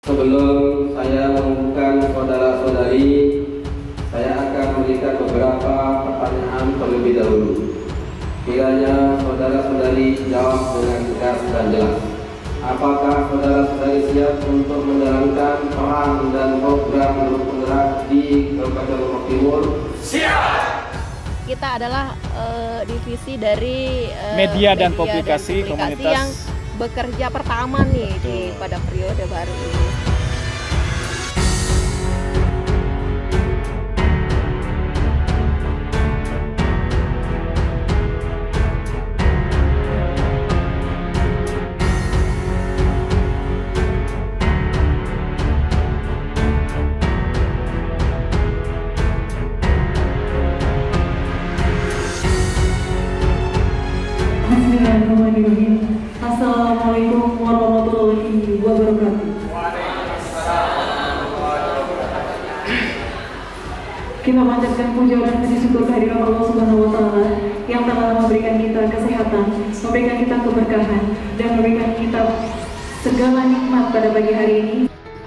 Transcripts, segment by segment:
Sebelum saya mengumumkan saudara-saudari, saya akan memberikan beberapa pertanyaan terlebih dahulu. Kiranya saudara-saudari jawab dengan tegas dan jelas. Apakah saudara-saudari siap untuk menjalankan peran dan program guru penggerak di Kabupaten Lombok Timur? Siap! Kita adalah divisi dari media dan publikasi komunitas yang bekerja pertama nih pada periode baru ini. Bismillahirrahmanirrahim. Assalamualaikum warahmatullahi wabarakatuh. Kita panjatkan puja dan puji syukur kehadiran Allah Subhanahu wa taala yang telah memberikan kita kesehatan, memberikan kita keberkahan, dan memberikan kita segala nikmat pada pagi hari ini.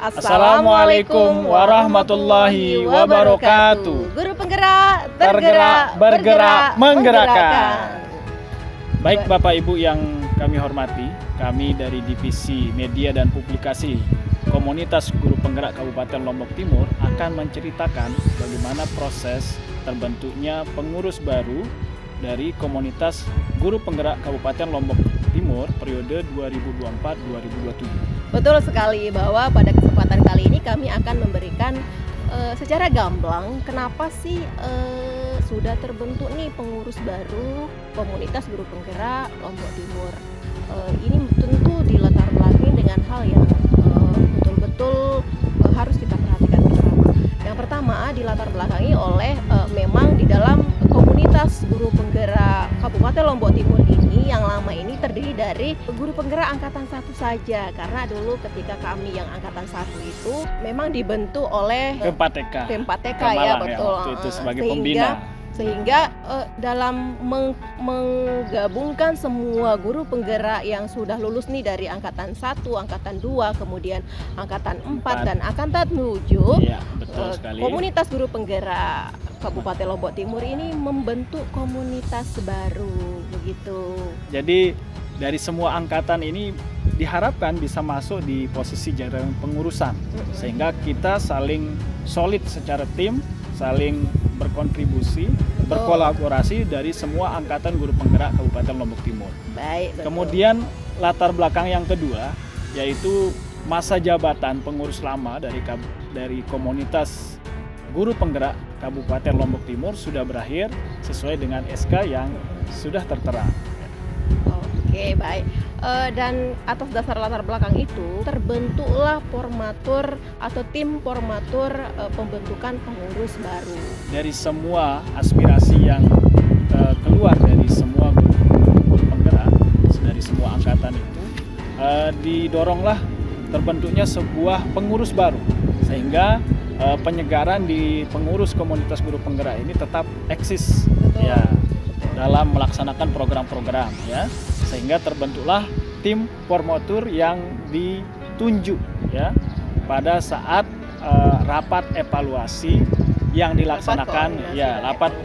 Assalamualaikum warahmatullahi wabarakatuh. Guru penggerak, tergerak, bergerak, menggerakkan. Baik Baik. Bapak Ibu yang kami hormati, kami dari Divisi Media dan Publikasi Komunitas Guru Penggerak Kabupaten Lombok Timur akan menceritakan bagaimana proses terbentuknya pengurus baru dari Komunitas Guru Penggerak Kabupaten Lombok Timur periode 2024-2027. Betul sekali bahwa pada kesempatan kali ini kami akan memberikan secara gamblang kenapa sih sudah terbentuk nih pengurus baru Komunitas Guru Penggerak Lombok Timur. Ini tentu dilatar belakangi dengan hal yang betul-betul harus kita perhatikan bersama. Yang pertama dilatar belakangi oleh memang di dalam Komunitas Guru Penggerak Kabupaten Lombok Timur ini yang lama ini terdiri dari guru penggerak angkatan 1 saja, karena dulu ketika kami yang angkatan 1 itu memang dibentuk oleh P4TK ya, betul. Waktu itu sebagai pembina. Sehingga dalam menggabungkan semua guru penggerak yang sudah lulus nih dari angkatan 1, angkatan 2, kemudian angkatan 4 dan angkatan 7, ya, betul sekali. Komunitas Guru Penggerak Kabupaten Lombok Timur ini membentuk komunitas baru begitu. Jadi dari semua angkatan ini diharapkan bisa masuk di posisi jajaran pengurusan, sehingga kita saling solid secara tim, saling berkontribusi, berkolaborasi dari semua angkatan guru penggerak Kabupaten Lombok Timur. Baik, betul. Kemudian latar belakang yang kedua yaitu masa jabatan pengurus lama dari komunitas guru penggerak Kabupaten Lombok Timur sudah berakhir sesuai dengan SK yang sudah tertera. Oke, baik. Dan atas dasar latar belakang itu terbentuklah formatur atau tim formatur pembentukan pengurus baru. Dari semua aspirasi yang keluar dari semua guru penggerak, dari semua angkatan itu, didoronglah terbentuknya sebuah pengurus baru, sehingga penyegaran di pengurus komunitas guru penggerak ini tetap eksis. Betul. Ya, dalam melaksanakan program-program, ya, sehingga terbentuklah tim formatur yang ditunjuk ya pada saat rapat evaluasi yang dilaksanakan, rapat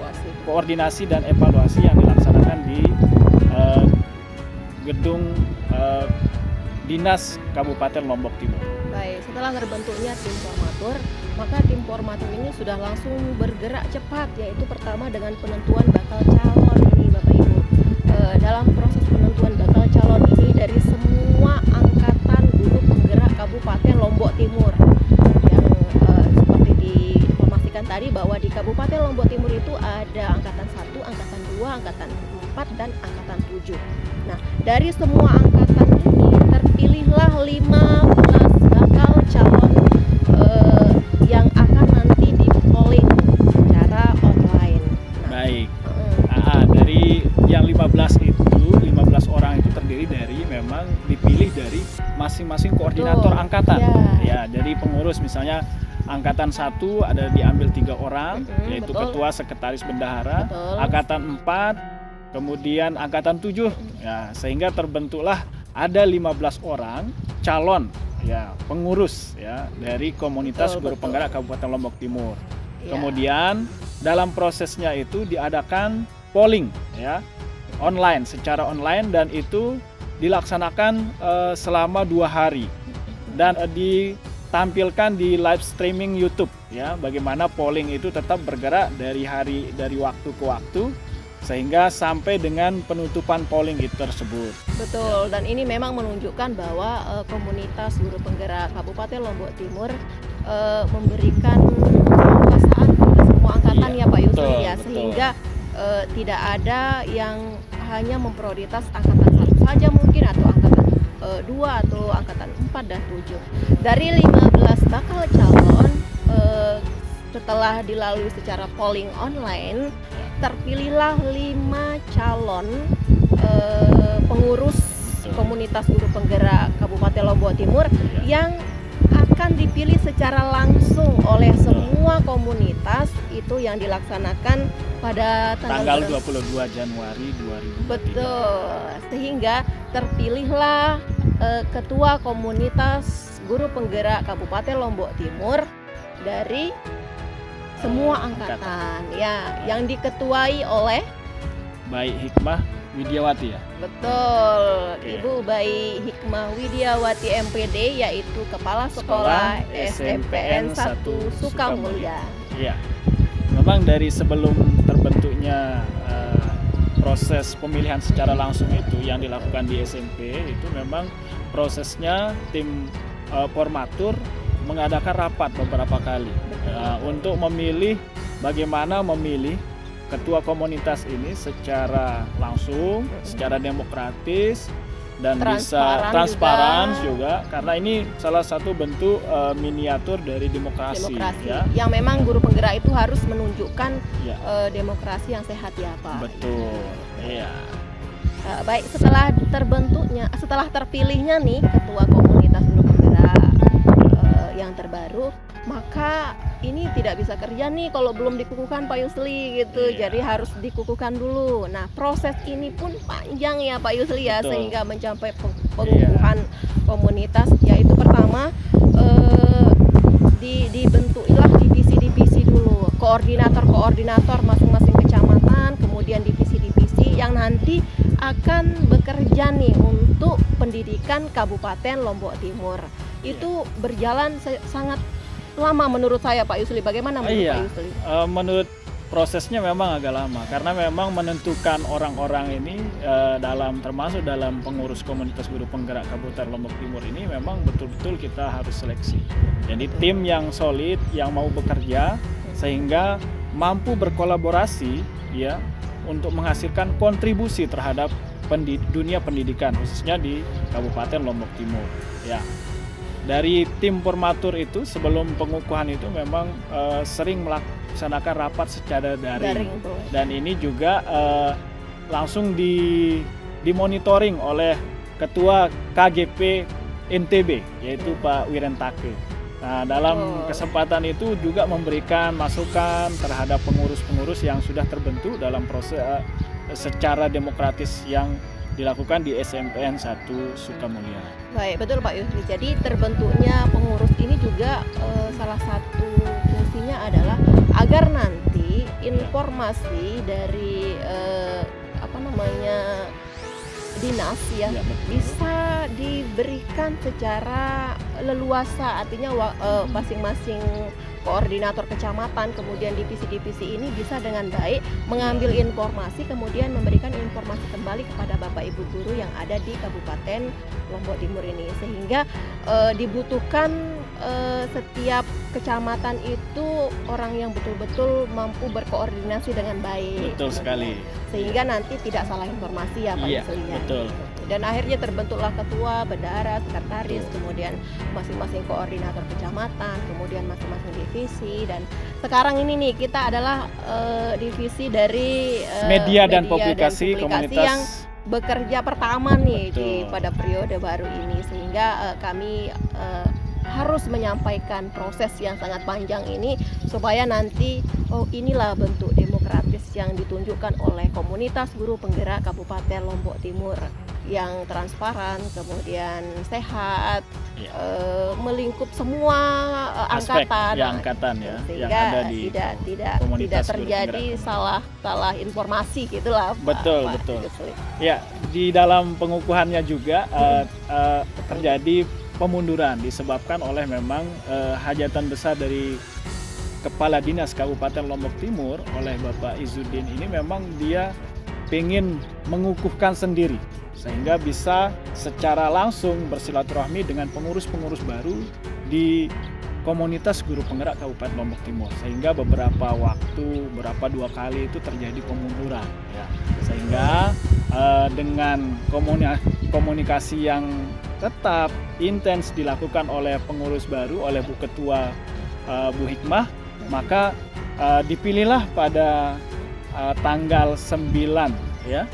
koordinasi dan evaluasi yang dilaksanakan di gedung Dinas Kabupaten Lombok Timur. Baik, setelah terbentuknya tim formatur, maka tim formatur ini sudah langsung bergerak cepat, yaitu pertama dengan penentuan bakal calon ini Bapak Ibu. Dalam proses penentuan bakal calon ini dari semua angkatan guru penggerak Kabupaten Lombok Timur yang seperti diinformasikan tadi bahwa di Kabupaten Lombok Timur itu ada angkatan 1, angkatan 2, angkatan 4 dan angkatan 7. Nah, dari semua angkatan ini terpilihlah 15 bakal calon yang akan nanti di polling secara online. Baik. Dari yang 15 orang itu terdiri dari memang dipilih dari masing-masing koordinator angkatan. Ya, dari pengurus misalnya angkatan 1 ada diambil 3 orang, yaitu ketua, sekretaris, bendahara. Angkatan 4, kemudian angkatan 7. Ya, sehingga terbentuklah ada 15 orang calon ya pengurus ya dari komunitas guru penggerak Kabupaten Lombok Timur. Ya. Kemudian dalam prosesnya itu diadakan polling ya secara online dan itu dilaksanakan selama 2 hari dan ditampilkan di live streaming YouTube ya, bagaimana polling itu tetap bergerak dari waktu ke waktu sehingga sampai dengan penutupan polling itu tersebut. Betul, dan ini memang menunjukkan bahwa komunitas guru penggerak Kabupaten Lombok Timur memberikan kekuasaan kepada semua angkatan ya Pak Yusri ya, sehingga tidak ada yang hanya memprioritas angkatan 1 saja mungkin atau angkatan 2 atau angkatan 4 dan 7. Dari 15 bakal calon setelah dilalui secara polling online, terpilihlah 5 calon pengurus komunitas guru penggerak Kabupaten Lombok Timur yang akan dipilih secara langsung oleh semua komunitas itu yang dilaksanakan pada tanggal 22 Januari 2023. Betul, sehingga terpilihlah ketua komunitas guru penggerak Kabupaten Lombok Timur dari semua angkatan ya, yang diketuai oleh Baik Hikmah Widiawati ya. Betul, Ibu Baik Hikmah Widiawati MPD, yaitu Kepala Sekolah SMPN 1 Sukamulya. Iya. Memang dari sebelum terbentuknya proses pemilihan secara langsung itu yang dilakukan di SMP itu memang prosesnya tim formatur mengadakan rapat beberapa kali untuk memilih bagaimana memilih ketua komunitas ini secara langsung, secara demokratis dan bisa transparan juga karena ini salah satu bentuk miniatur dari demokrasi. Ya. Yang memang guru penggerak itu harus menunjukkan demokrasi yang sehat ya Pak. Betul. Iya. Baik, setelah terpilihnya nih ketua komunitas guru penggerak yang terbaru, maka ini tidak bisa kerja nih kalau belum dikukuhkan Pak Yusli gitu. Jadi harus dikukuhkan dulu. Nah, proses ini pun panjang ya Pak Yusli ya. Betul. Sehingga mencapai pengukuhan komunitas, yaitu pertama dibentuklah divisi-divisi dulu, koordinator masing-masing kecamatan, kemudian divisi-divisi yang nanti akan bekerja nih untuk pendidikan Kabupaten Lombok Timur. Itu berjalan sangat lama menurut saya Pak Yusli. Bagaimana menurut Pak Yusli? Menurut prosesnya memang agak lama karena memang menentukan orang-orang ini termasuk dalam pengurus komunitas guru penggerak Kabupaten Lombok Timur ini memang betul-betul kita harus seleksi. Jadi tim yang solid yang mau bekerja sehingga mampu berkolaborasi ya untuk menghasilkan kontribusi terhadap dunia pendidikan khususnya di Kabupaten Lombok Timur ya. Dari tim formatur itu sebelum pengukuhan itu memang sering melaksanakan rapat secara daring. Dan ini juga langsung dimonitoring oleh Ketua KGP NTB yaitu Pak Wirentake. Nah, dalam kesempatan itu juga memberikan masukan terhadap pengurus-pengurus yang sudah terbentuk dalam proses secara demokratis yang dilakukan di SMPN 1 Sukamulya. Baik, betul Pak Yusri. Jadi terbentuknya pengurus ini juga salah satu fungsinya adalah agar nanti informasi dari dinas ya bisa diberikan secara leluasa, artinya masing-masing koordinator kecamatan kemudian divisi-divisi ini bisa dengan baik mengambil informasi kemudian memberikan informasi kembali kepada Bapak Ibu guru yang ada di Kabupaten Lombok Timur ini, sehingga dibutuhkan setiap kecamatan itu orang yang betul-betul mampu berkoordinasi dengan baik. Betul sekali. Sehingga nanti tidak salah informasi ya Pak Yusli. Betul. Dan akhirnya terbentuklah ketua, bendahara, sekretaris, kemudian masing-masing koordinator kecamatan, kemudian masing-masing divisi, dan sekarang ini nih kita adalah divisi dari media dan publikasi komunitas yang bekerja pertama nih pada periode baru ini, sehingga kami harus menyampaikan proses yang sangat panjang ini supaya nanti inilah bentuk demokratis yang ditunjukkan oleh komunitas guru penggerak Kabupaten Lombok Timur. yang transparan, kemudian sehat, Ya. melingkup semua Aspek angkatan, angkatan ya, sehingga yang ada di tidak komunitas terjadi guru salah informasi gitulah. Betul, Pak betul. Yusli. Ya, di dalam pengukuhannya juga terjadi pemunduran disebabkan oleh memang hajatan besar dari Kepala Dinas Kabupaten Lombok Timur oleh Bapak Izzuddin ini memang dia ingin mengukuhkan sendiri sehingga bisa secara langsung bersilaturahmi dengan pengurus-pengurus baru di komunitas guru penggerak Kabupaten Lombok Timur, sehingga beberapa waktu, dua kali itu terjadi pemunduran ya. Sehingga dengan komunikasi yang tetap intens dilakukan oleh pengurus baru, oleh Bu Ketua Bu Hikmah, maka dipilihlah pada tanggal 9 ya.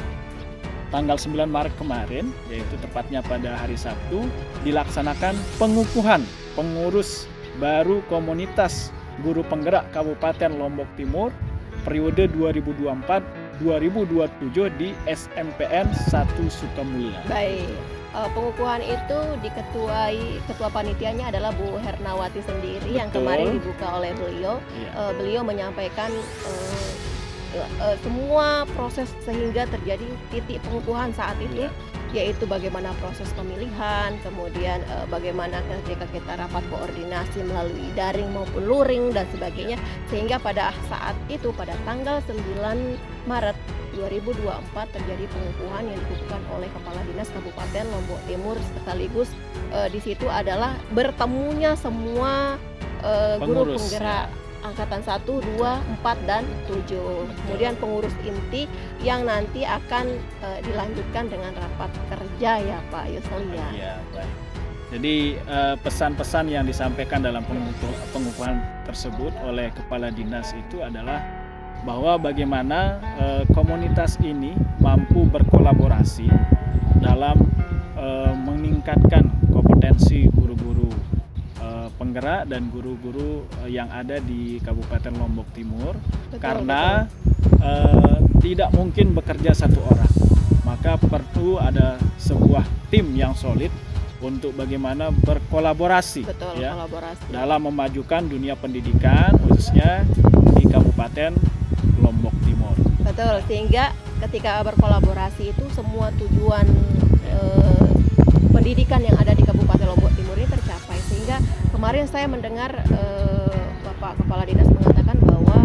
Tanggal 9 Maret kemarin, yaitu tepatnya pada hari Sabtu, dilaksanakan pengukuhan pengurus baru komunitas guru penggerak Kabupaten Lombok Timur periode 2024-2027 di SMPN 1 Sukamulya. Baik. Pengukuhan itu ketua panitianya adalah Bu Hernawati sendiri. Betul. Yang kemarin dibuka oleh beliau. Iya. Beliau menyampaikan semua proses sehingga terjadi titik pengukuhan saat itu, yaitu bagaimana proses pemilihan, kemudian bagaimana ketika kita rapat koordinasi melalui daring maupun luring dan sebagainya, sehingga pada saat itu pada tanggal 9 Maret 2024 terjadi pengukuhan yang dilakukan oleh Kepala Dinas Kabupaten Lombok Timur, sekaligus di situ adalah bertemunya semua guru penggerak angkatan 1, 2, 4, dan 7. Kemudian pengurus inti yang nanti akan dilanjutkan dengan rapat kerja ya Pak Yusli ya. Iya, baik. Jadi pesan-pesan yang disampaikan dalam pengukuhan tersebut oleh Kepala Dinas itu adalah bahwa bagaimana komunitas ini mampu berkolaborasi dalam meningkatkan kompetensi guru-guru penggerak dan guru-guru yang ada di Kabupaten Lombok Timur. Betul, karena tidak mungkin bekerja satu orang, maka perlu ada sebuah tim yang solid untuk bagaimana berkolaborasi. Betul, ya, kolaborasi dalam memajukan dunia pendidikan khususnya di Kabupaten Lombok Timur. Betul, sehingga ketika berkolaborasi itu semua tujuan pendidikan yang ada di Kabupaten Lombok Timur ini tercapai. Sehingga kemarin saya mendengar Bapak Kepala Dinas mengatakan bahwa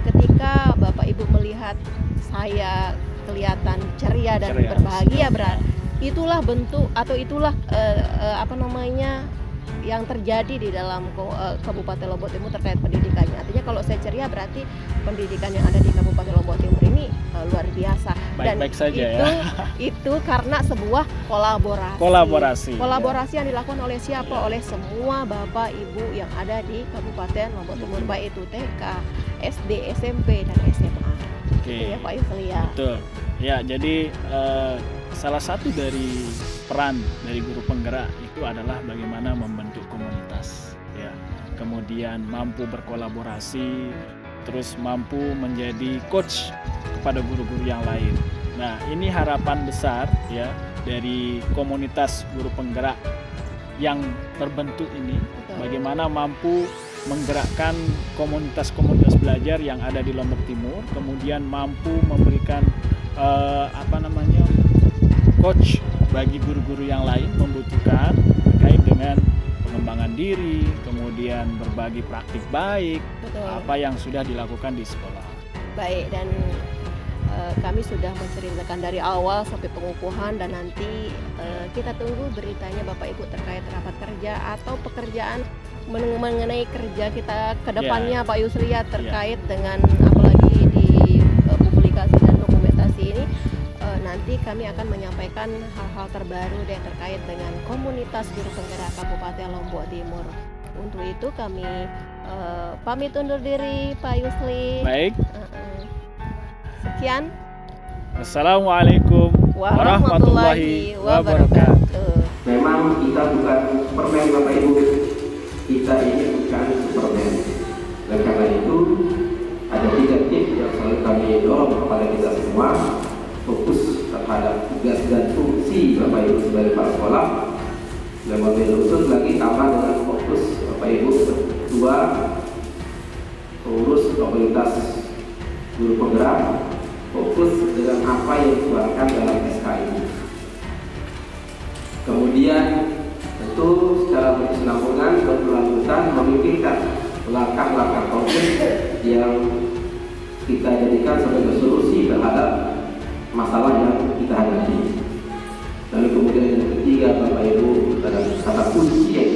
ketika Bapak Ibu melihat saya kelihatan ceria dan berbahagia, itulah bentuk atau itulah yang terjadi di dalam Kabupaten Lombok Timur terkait pendidikannya. Artinya kalau saya ceria berarti pendidikan yang ada di Kabupaten Lombok Timur ini luar biasa. Baik-baik saja itu, ya. Itu karena sebuah kolaborasi yang dilakukan oleh siapa? Ya. Oleh semua Bapak Ibu yang ada di Kabupaten Lombok Timur, baik itu TK, SD, SMP, dan SMA. Oke. Itu ya Pak Yusli ya. Betul. Ya, jadi salah satu dari peran dari guru penggerak itu adalah bagaimana membentuk komunitas, ya. Kemudian mampu berkolaborasi, terus mampu menjadi coach kepada guru-guru yang lain. Nah, ini harapan besar ya dari komunitas guru penggerak yang terbentuk ini. Betul. Bagaimana mampu menggerakkan komunitas-komunitas belajar yang ada di Lombok Timur, kemudian mampu memberikan coach bagi guru-guru yang lain membutuhkan terkait dengan pengembangan diri, kemudian berbagi praktik baik. Betul. Apa yang sudah dilakukan di sekolah. Baik, dan kami sudah menceritakan dari awal sampai pengukuhan, dan nanti kita tunggu beritanya Bapak Ibu terkait rapat kerja atau pekerjaan mengenai kerja kita ke depannya, Pak Yusli ya, terkait dengan apalagi di publikasi dan dokumentasi ini. Nanti kami akan menyampaikan hal-hal terbaru yang terkait dengan komunitas guru penggerak Kabupaten Lombok Timur. Untuk itu kami pamit undur diri Pak Yusli. Baik. Sekian. Assalamualaikum warahmatullahi wabarakatuh. Memang kita bukan Superman Bapak Ibu. Kita ini bukan Superman. Dan karena itu ada 3 tips yang selalu kami dorong kepada kita semua. Fokus terhadap tugas dan fungsi kedua, pengurus komunitas guru penggerak fokus dengan apa yang dituangkan dalam SK ini. Kemudian tentu secara berkesinambungan berkelanjutan memikirkan langkah-langkah konkret yang kita jadikan sebagai solusi terhadap masalah yang kita hadapi. Lalu kemudian yang ketiga, Bapak Ibu, adalah kata kunci yang